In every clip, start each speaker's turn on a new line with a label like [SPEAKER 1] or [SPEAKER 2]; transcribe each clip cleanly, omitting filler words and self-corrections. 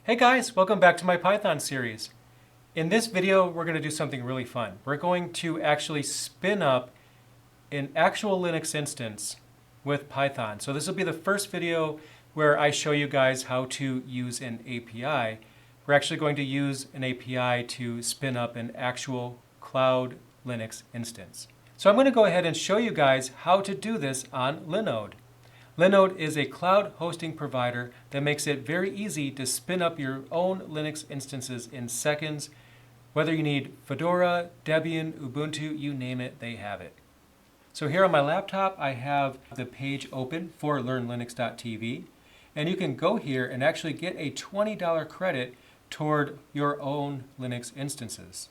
[SPEAKER 1] Hey guys, welcome back to my Python series. In this video, we're going to do something really fun. We're going to actually spin up an actual Linux instance with Python. So this will be the first video where I show you guys how to use an API. We're actually going to use an API to spin up an actual cloud Linux instance. So I'm going to go ahead and show you guys how to do this on Linode. Linode is a cloud hosting provider that makes it very easy to spin up your own Linux instances in seconds. Whether you need Fedora, Debian, Ubuntu, you name it, they have it. So here on my laptop, I have the page open for learnlinux.tv, and you can go here and actually get a $20 credit toward your own Linux instances.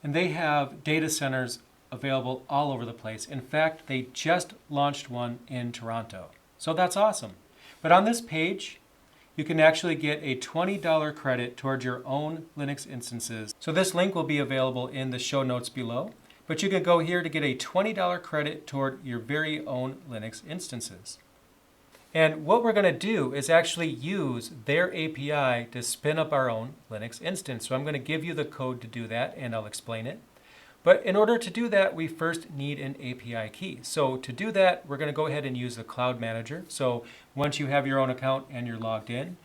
[SPEAKER 1] And they have data centers available all over the place. In fact, they just launched one in Toronto. So that's awesome. But on this page, you can actually get a $20 credit towards your own Linux instances. So this link will be available in the show notes below. But you can go here to get a $20 credit toward your very own Linux instances. And what we're going to do is actually use their API to spin up our own Linux instance. So I'm going to give you the code to do that, and I'll explain it. But in order to do that, we first need an API key. So to do that, we're going to go ahead and use the Cloud Manager. So once you have your own account and you're logged in,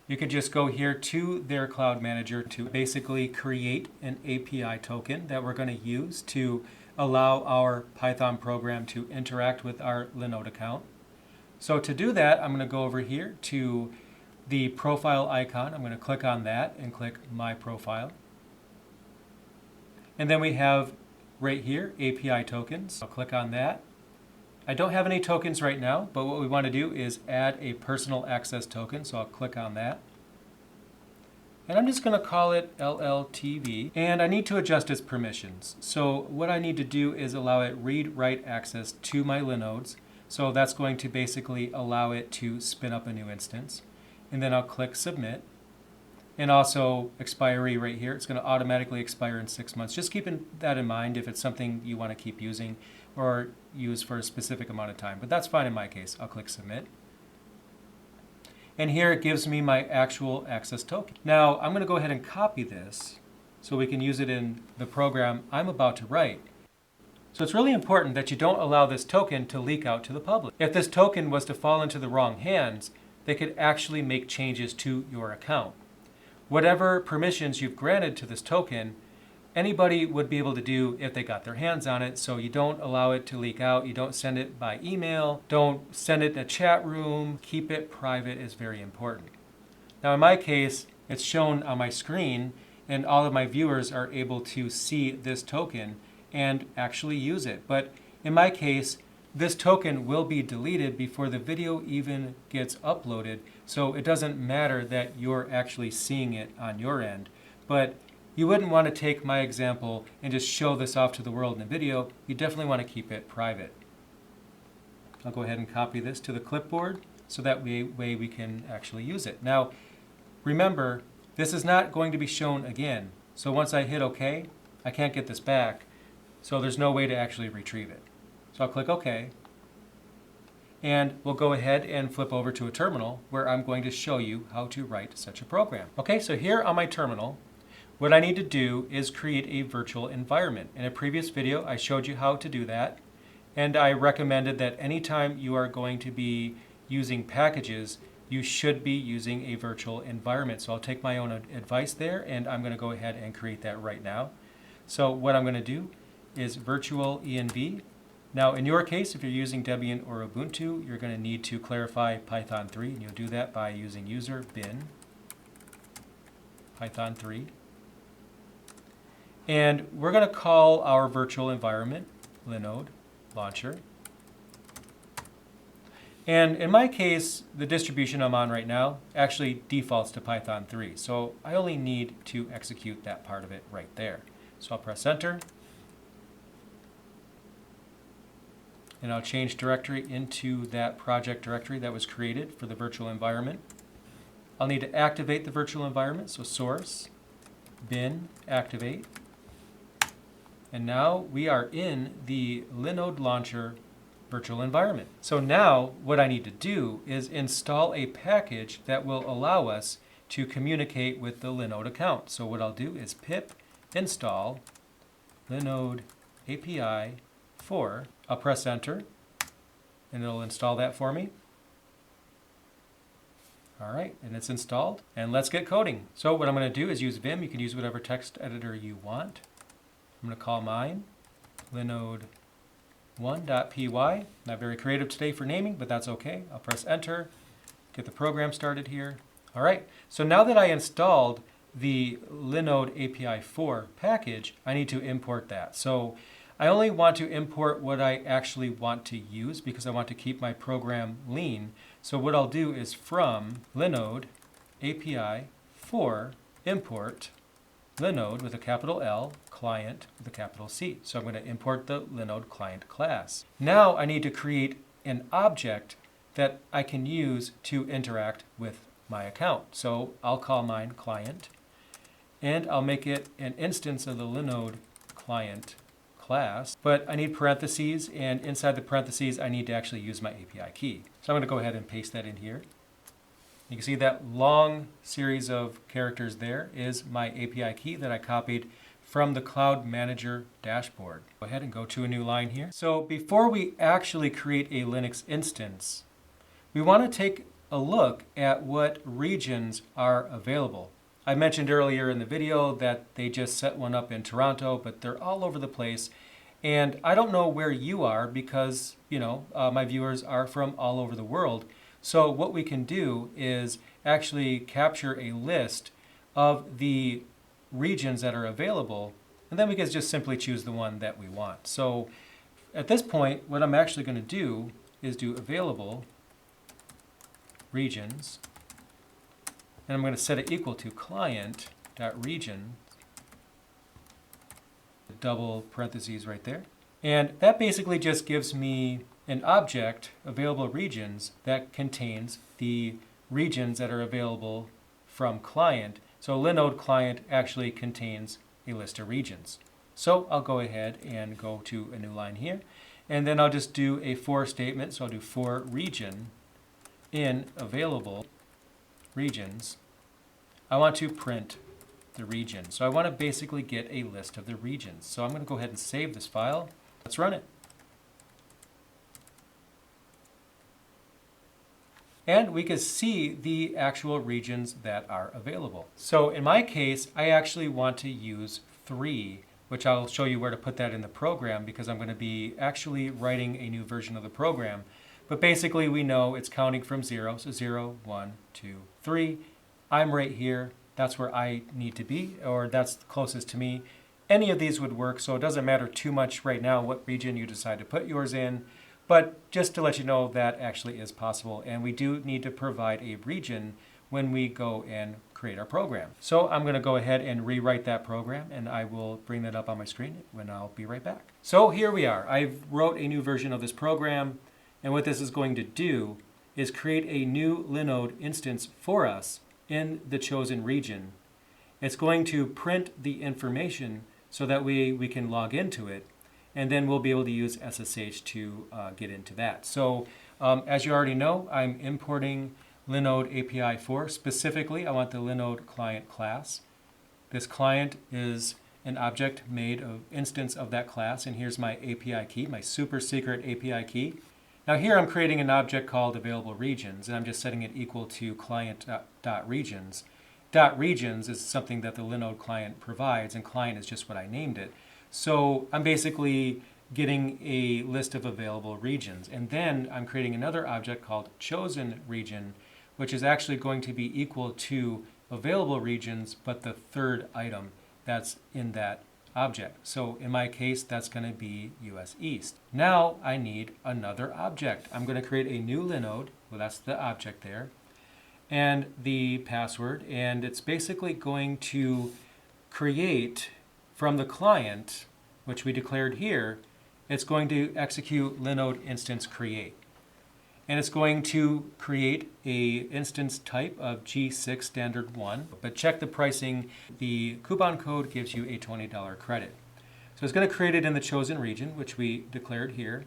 [SPEAKER 1] you can just go here to their Cloud Manager to basically create an API token that we're going to use to allow our Python program to interact with our Linode account. So to do that, I'm going to go over here to the profile icon. I'm going to click on that and click My Profile. And then we have right here, API tokens. I'll click on that. I don't have any tokens right now, but what we want to do is add a personal access token. So I'll click on that. And I'm just going to call it LLTV. And I need to adjust its permissions. So what I need to do is allow it read-write access to my Linodes. So that's going to basically allow it to spin up a new instance. And then I'll click Submit. And also expiry right here, it's going to automatically expire in 6 months. Just keeping that in mind if it's something you want to keep using or use for a specific amount of time. But that's fine in my case. I'll click Submit. And here it gives me my actual access token. Now I'm going to go ahead and copy this so we can use it in the program I'm about to write. So it's really important that you don't allow this token to leak out to the public. If this token was to fall into the wrong hands, they could actually make changes to your account. Whatever permissions you've granted to this token, anybody would be able to do if they got their hands on it. So you don't allow it to leak out. You don't send it by email. Don't send it in a chat room. Keep it private is very important. Now in my case, it's shown on my screen and all of my viewers are able to see this token and actually use it. But in my case, this token will be deleted before the video even gets uploaded, so it doesn't matter that you're actually seeing it on your end. But you wouldn't want to take my example and just show this off to the world in a video. You definitely want to keep it private. I'll go ahead and copy this to the clipboard so that way we can actually use it. Now, remember, this is not going to be shown again. So once I hit OK, I can't get this back, so there's no way to actually retrieve it. So I'll click OK, and we'll go ahead and flip over to a terminal where I'm going to show you how to write such a program. Okay, so here on my terminal, what I need to do is create a virtual environment. In a previous video, I showed you how to do that, and I recommended that anytime you are going to be using packages, you should be using a virtual environment. So I'll take my own advice there, and I'm going to go ahead and create that right now. So what I'm going to do is virtual env. Now, in your case, if you're using Debian or Ubuntu, you're going to need to clarify Python 3, and you'll do that by using user bin Python 3. And we're going to call our virtual environment Linode Launcher. And in my case, the distribution I'm on right now actually defaults to Python 3, so I only need to execute that part of it right there. So I'll press Enter. And I'll change directory into that project directory that was created for the virtual environment. I'll need to activate the virtual environment, so source, bin, activate. And now we are in the Linode Launcher virtual environment. So now what I need to do is install a package that will allow us to communicate with the Linode account. So what I'll do is pip install Linode API 4. I'll press enter and it'll install that for me. All right, and it's installed. And let's get coding. So what I'm going to do is use Vim. You can use whatever text editor you want. I'm going to call mine linode1.py. Not very creative today for naming, but that's okay. I'll press enter, get the program started here. All right, so now that I installed the Linode API 4 package, I need to import that. So I only want to import what I actually want to use because I want to keep my program lean. So what I'll do is from Linode API 4 import Linode with a capital L, client with a capital C. So I'm going to import the Linode client class. Now I need to create an object that I can use to interact with my account. So I'll call mine client, and I'll make it an instance of the Linode client class, but I need parentheses, and inside the parentheses I need to actually use my API key. So I'm going to go ahead and paste that in here. You can see that long series of characters there is my API key that I copied from the Cloud Manager dashboard. Go ahead and go to a new line here. So before we actually create a Linux instance, we want to take a look at what regions are available. I mentioned earlier in the video that they just set one up in Toronto, but they're all over the place. And I don't know where you are because, my viewers are from all over the world. So what we can do is actually capture a list of the regions that are available, and then we can just simply choose the one that we want. So at this point, what I'm actually going to do is do available regions, and I'm going to set it equal to client.region, double parentheses right there. And that basically just gives me an object, available regions, that contains the regions that are available from client. So Linode client actually contains a list of regions. So I'll go ahead and go to a new line here, and then I'll just do a for statement. So I'll do for region in available regions. I want to print the region. So I want to basically get a list of the regions. So I'm going to go ahead and save this file. Let's run it. And we can see the actual regions that are available. So in my case, I actually want to use 3, which I'll show you where to put that in the program because I'm going to be actually writing a new version of the program. But basically we know it's counting from 0, so 0, 1, 2, 3. I'm right here. That's where I need to be, or that's closest to me. Any of these would work, so it doesn't matter too much right now what region you decide to put yours in. But just to let you know, that actually is possible, and we do need to provide a region when we go and create our program. So I'm going to go ahead and rewrite that program, and I will bring that up on my screen when I'll be right back. So here we are. I've wrote a new version of this program, and what this is going to do is create a new Linode instance for us in the chosen region. It's going to print the information so that we can log into it, and then we'll be able to use SSH to get into that. So as you already know, I'm importing Linode API 4. Specifically, I want the Linode client class. This client is an object made of instance of that class, and here's my API key, my super secret API key. Now here I'm creating an object called available regions, and I'm just setting it equal to client.regions. .regions is something that the Linode client provides, and client is just what I named it. So I'm basically getting a list of available regions. And then I'm creating another object called chosen region, which is actually going to be equal to available regions, but the third item that's in that object. So in my case, that's going to be US East. Now I need another object. I'm going to create a new Linode. Well, that's the object there. And the password. And it's basically going to create from the client, which we declared here, it's going to execute Linode instance create. And it's going to create a instance type of G6 standard 1. But check the pricing. The coupon code gives you a $20 credit. So it's going to create it in the chosen region, which we declared here.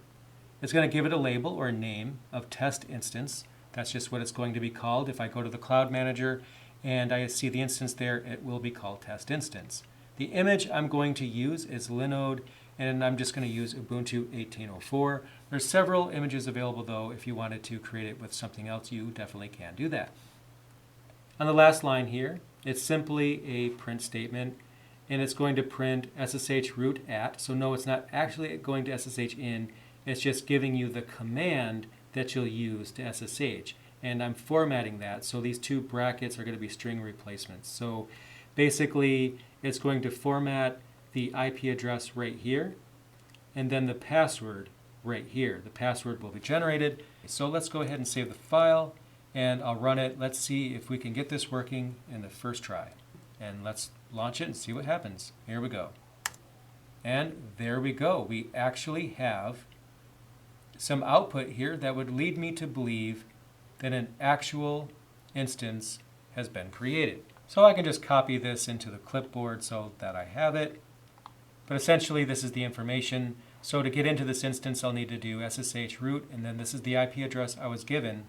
[SPEAKER 1] It's going to give it a label or a name of test instance. That's just what it's going to be called. If I go to the Cloud Manager and I see the instance there, it will be called test instance. The image I'm going to use is Linode, and I'm just going to use Ubuntu 18.04. There's several images available though. If you wanted to create it with something else, you definitely can do that. On the last line here, it's simply a print statement, and it's going to print SSH root at. So no, it's not actually going to SSH in, it's just giving you the command that you'll use to SSH. And I'm formatting that, so these two brackets are going to be string replacements. So basically, it's going to format the IP address right here, and then the password right here. The password will be generated. So let's go ahead and save the file, and I'll run it. Let's see if we can get this working in the first try. And let's launch it and see what happens. Here we go. And there we go. We actually have some output here that would lead me to believe that an actual instance has been created. So I can just copy this into the clipboard so that I have it. But essentially this is the information. So to get into this instance, I'll need to do SSH root, and then this is the IP address I was given.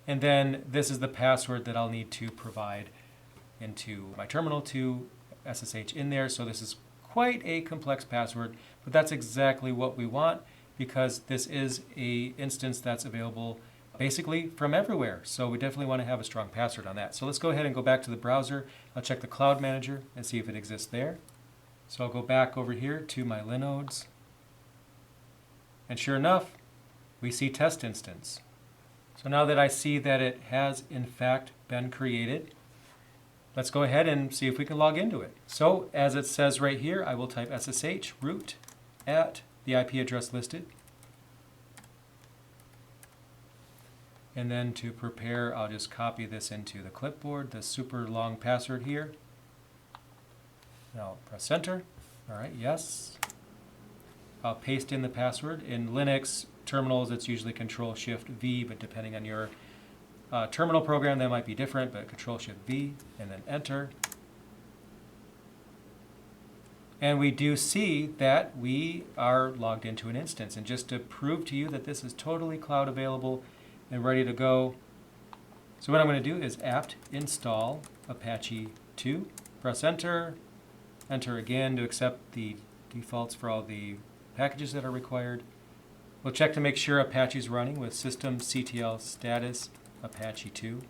[SPEAKER 1] And then this is the password that I'll need to provide into my terminal to SSH in there. So this is quite a complex password, but that's exactly what we want because this is an instance that's available basically from everywhere. So we definitely want to have a strong password on that. So let's go ahead and go back to the browser. I'll check the Cloud Manager and see if it exists there. So I'll go back over here to my Linodes. And sure enough, we see test instance. So now that I see that it has in fact been created, let's go ahead and see if we can log into it. So as it says right here, I will type SSH root at the IP address listed. And then to prepare, I'll just copy this into the clipboard, the super long password here. Now press enter. All right, yes. I'll paste in the password. In Linux terminals, it's usually Control-Shift-V, but depending on your terminal program, that might be different, but Control-Shift-V, and then enter. And we do see that we are logged into an instance. And just to prove to you that this is totally cloud available and ready to go, so what I'm going to do is apt install Apache 2, press enter, enter again to accept the defaults for all the packages that are required. We'll check to make sure Apache is running with systemctl status Apache 2.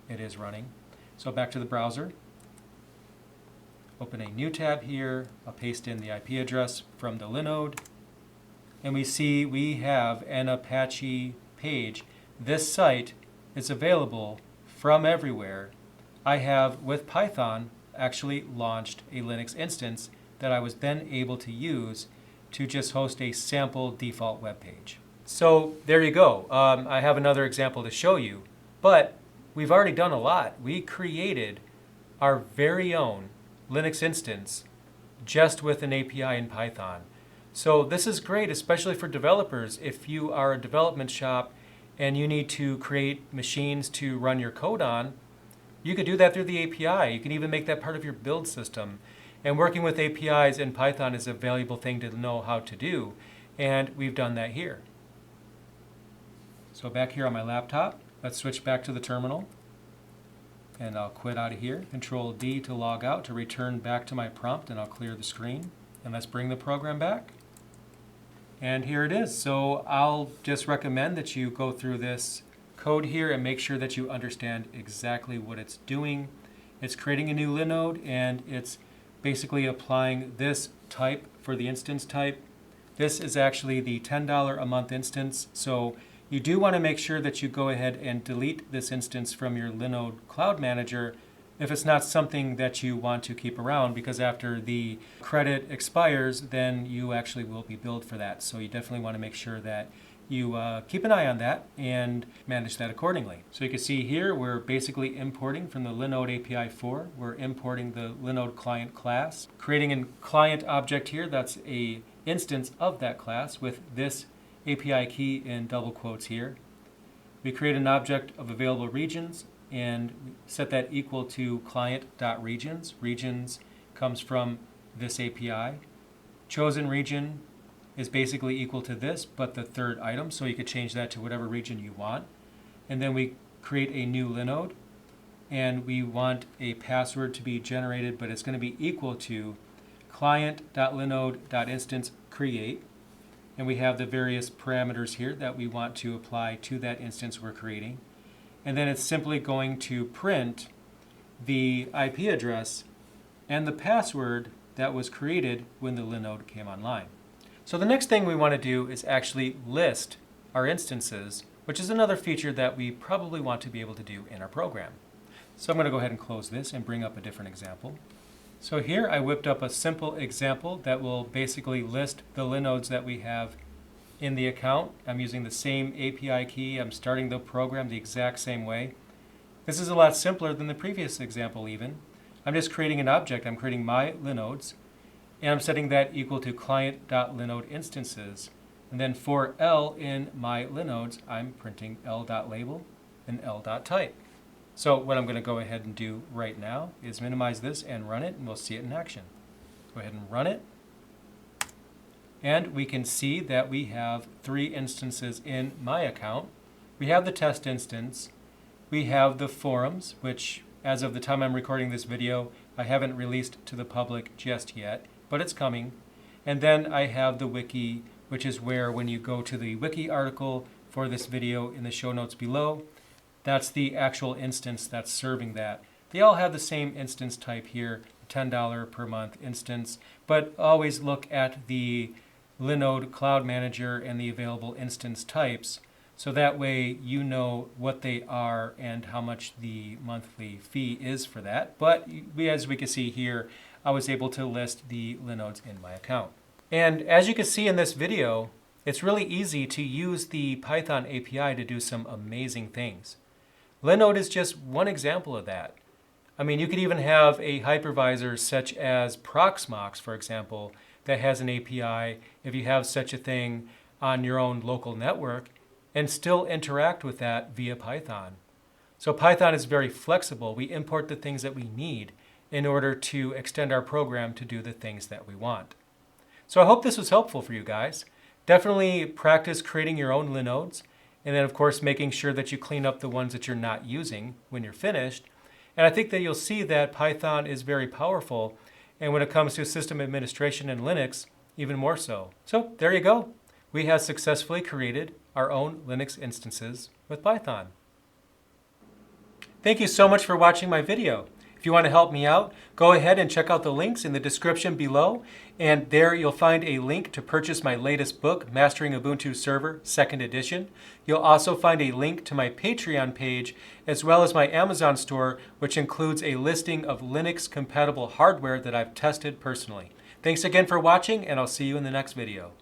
[SPEAKER 1] It is running. So back to the browser. Open a new tab here. I'll paste in the IP address from the Linode. And we see we have an Apache page. This site is available from everywhere. I have, with Python, actually launched a Linux instance that I was then able to use to just host a sample default web page. So there you go. I have another example to show you, but we've already done a lot. We created our very own Linux instance just with an API in Python. So this is great, especially for developers. If you are a development shop and you need to create machines to run your code on, you could do that through the API. You can even make that part of your build system. And working with APIs in Python is a valuable thing to know how to do, and we've done that here. So back here on my laptop, let's switch back to the terminal, and I'll quit out of here. Control-D to log out to return back to my prompt, and I'll clear the screen. And let's bring the program back. And here it is. So I'll just recommend that you go through this code here and make sure that you understand exactly what it's doing. It's creating a new Linode, and it's basically applying this type for the instance type. This is actually the $10 a month instance, so you do want to make sure that you go ahead and delete this instance from your Linode Cloud Manager if it's not something that you want to keep around, because after the credit expires, then you actually will be billed for that. So you definitely want to make sure that you keep an eye on that and manage that accordingly. So you can see here we're basically importing from the Linode API 4. We're importing the Linode client class, creating a client object here that's a instance of that class with this API key in double quotes here. We create an object of available regions and set that equal to client.regions. Regions comes from this API. Chosen region is basically equal to this, but the third item, so you could change that to whatever region you want. And then we create a new Linode. and we want a password to be generated, but it's going to be equal to client.linode.instance create. And we have the various parameters here that we want to apply to that instance we're creating. And then it's simply going to print the IP address and the password that was created when the Linode came online. So the next thing we want to do is actually list our instances, which is another feature that we probably want to be able to do in our program. So I'm going to go ahead and close this and bring up a different example. So here I whipped up a simple example that will basically list the Linodes that we have in the account. I'm using the same API key. I'm starting the program the exact same way. This is a lot simpler than the previous example even. I'm just creating an object. I'm creating my Linodes, and I'm setting that equal to client.linode instances. And then for L in my Linodes, I'm printing L.label and L.type. So what I'm going to go ahead and do right now is minimize this and run it, and we'll see it in action. Go ahead and run it. And we can see that we have 3 instances in my account. We have the test instance. We have the forums, which as of the time I'm recording this video, I haven't released to the public just yet, but it's coming. And then I have the wiki, which is where when you go to the wiki article for this video in the show notes below, that's the actual instance that's serving that. They all have the same instance type here, $10 per month instance, but always look at the Linode Cloud Manager and the available instance types, so that way you know what they are and how much the monthly fee is for that. But as we can see here, I was able to list the Linodes in my account. And as you can see in this video, it's really easy to use the Python API to do some amazing things. Linode is just one example of that. I mean, you could even have a hypervisor such as Proxmox, for example, that has an API, if you have such a thing on your own local network, and still interact with that via Python. So Python is very flexible. We import the things that we need in order to extend our program to do the things that we want. So I hope this was helpful for you guys. Definitely practice creating your own Linodes, and then of course making sure that you clean up the ones that you're not using when you're finished. And I think that you'll see that Python is very powerful, and when it comes to system administration in Linux, even more so. So there you go. We have successfully created our own Linux instances with Python. Thank you so much for watching my video. If you want to help me out, go ahead and check out the links in the description below, and there you'll find a link to purchase my latest book, Mastering Ubuntu Server, 2nd edition. You'll also find a link to my Patreon page, as well as my Amazon store, which includes a listing of Linux-compatible hardware that I've tested personally. Thanks again for watching, and I'll see you in the next video.